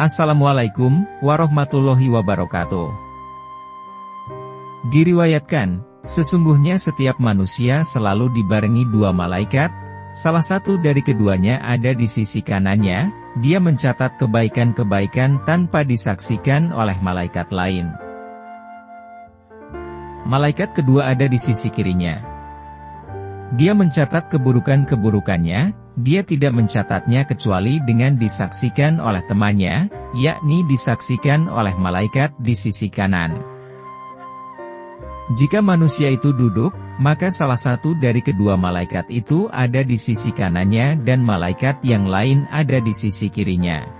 Assalamualaikum warahmatullahi wabarakatuh. Diriwayatkan, sesungguhnya setiap manusia selalu dibarengi dua malaikat, salah satu dari keduanya ada di sisi kanannya, dia mencatat kebaikan-kebaikan tanpa disaksikan oleh malaikat lain. Malaikat kedua ada di sisi kirinya. Dia mencatat keburukan-keburukannya, dia tidak mencatatnya kecuali dengan disaksikan oleh temannya, yakni disaksikan oleh malaikat di sisi kanan. Jika manusia itu duduk, maka salah satu dari kedua malaikat itu ada di sisi kanannya dan malaikat yang lain ada di sisi kirinya.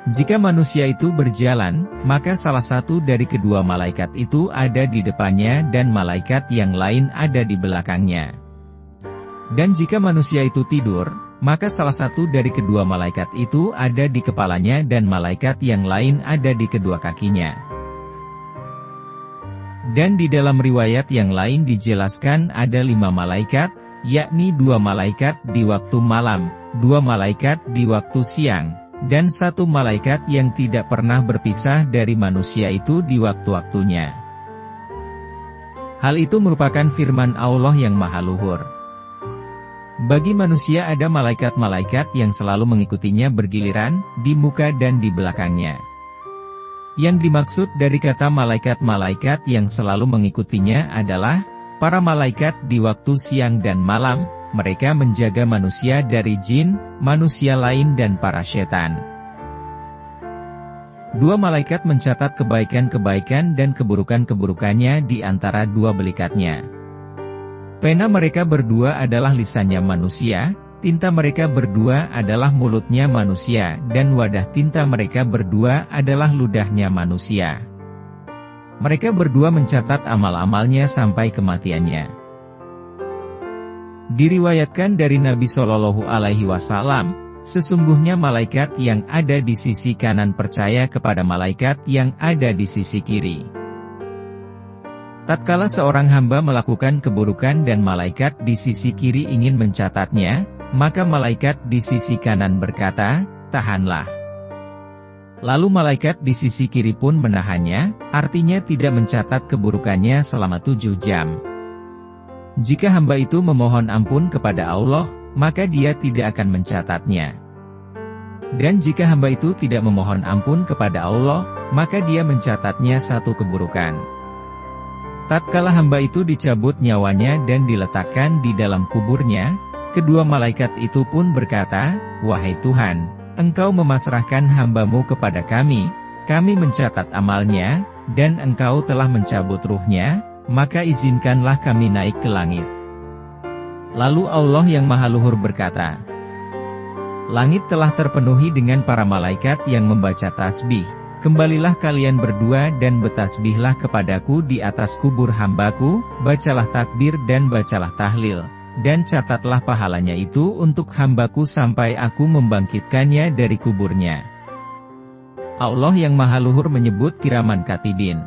Jika manusia itu berjalan, maka salah satu dari kedua malaikat itu ada di depannya dan malaikat yang lain ada di belakangnya. Dan jika manusia itu tidur, maka salah satu dari kedua malaikat itu ada di kepalanya dan malaikat yang lain ada di kedua kakinya. Dan di dalam riwayat yang lain dijelaskan ada 5 malaikat, yakni 2 malaikat di waktu malam, 2 malaikat di waktu siang, dan 1 malaikat yang tidak pernah berpisah dari manusia itu di waktu-waktunya. Hal itu merupakan firman Allah yang Maha Luhur. Bagi manusia ada malaikat-malaikat yang selalu mengikutinya bergiliran, di muka dan di belakangnya. Yang dimaksud dari kata malaikat-malaikat yang selalu mengikutinya adalah para malaikat di waktu siang dan malam. Mereka menjaga manusia dari jin, manusia lain dan para setan. 2 malaikat mencatat kebaikan-kebaikan dan keburukan-keburukannya di antara 2 belikatnya. Pena mereka berdua adalah lisannya manusia, tinta mereka berdua adalah mulutnya manusia, dan wadah tinta mereka berdua adalah ludahnya manusia. Mereka berdua mencatat amal-amalnya sampai kematiannya. Diriwayatkan dari Nabi Shallallahu Alaihi Wasallam, sesungguhnya malaikat yang ada di sisi kanan percaya kepada malaikat yang ada di sisi kiri. Tatkala seorang hamba melakukan keburukan dan malaikat di sisi kiri ingin mencatatnya, maka malaikat di sisi kanan berkata, "Tahanlah." Lalu malaikat di sisi kiri pun menahannya, artinya tidak mencatat keburukannya selama 7 jam. Jika hamba itu memohon ampun kepada Allah, maka dia tidak akan mencatatnya. Dan jika hamba itu tidak memohon ampun kepada Allah, maka dia mencatatnya 1 keburukan. Tatkala hamba itu dicabut nyawanya dan diletakkan di dalam kuburnya, kedua malaikat itu pun berkata, "Wahai Tuhan, Engkau memasrahkan hamba-Mu kepada kami mencatat amalnya, dan Engkau telah mencabut ruhnya, maka izinkanlah kami naik ke langit." Lalu Allah yang Maha Luhur berkata, "Langit telah terpenuhi dengan para malaikat yang membaca tasbih. Kembalilah kalian berdua dan bertasbihlah kepadaku di atas kubur hambaku, bacalah takbir dan bacalah tahlil, dan catatlah pahalanya itu untuk hambaku sampai aku membangkitkannya dari kuburnya." Allah yang Maha Luhur menyebut kiraman katibin.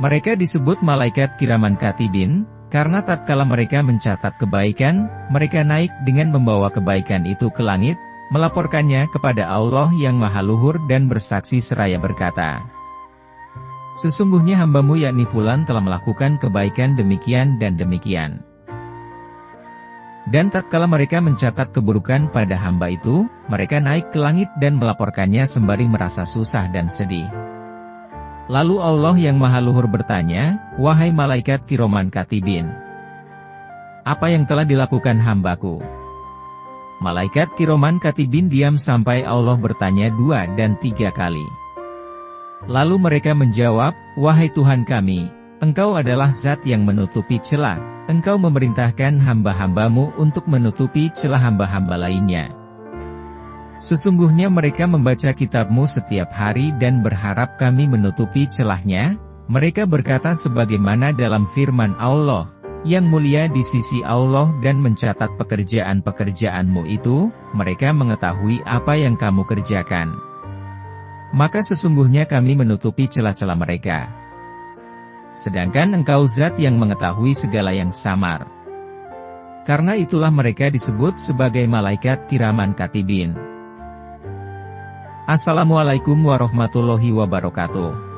Mereka disebut malaikat kiraman katibin, karena tatkala mereka mencatat kebaikan, mereka naik dengan membawa kebaikan itu ke langit, melaporkannya kepada Allah yang Maha Luhur dan bersaksi seraya berkata, "Sesungguhnya hamba-Mu yakni Fulan telah melakukan kebaikan demikian dan demikian." Dan tatkala mereka mencatat keburukan pada hamba itu, mereka naik ke langit dan melaporkannya sembari merasa susah dan sedih. Lalu Allah yang Maha Luhur bertanya, "Wahai malaikat kiraman katibin, apa yang telah dilakukan hambaku?" Malaikat kiraman katibin diam sampai Allah bertanya 2 dan 3 kali. Lalu mereka menjawab, "Wahai Tuhan kami, Engkau adalah zat yang menutupi celah, Engkau memerintahkan hamba-hamba-Mu untuk menutupi celah hamba-hamba lainnya. Sesungguhnya mereka membaca kitab-Mu setiap hari dan berharap kami menutupi celahnya." Mereka berkata sebagaimana dalam firman Allah, yang mulia di sisi Allah dan mencatat pekerjaan-pekerjaan-Mu itu, mereka mengetahui apa yang kamu kerjakan. Maka sesungguhnya kami menutupi celah-celah mereka. Sedangkan Engkau zat yang mengetahui segala yang samar. Karena itulah mereka disebut sebagai malaikat kiraman katibin. Assalamualaikum warahmatullahi wabarakatuh.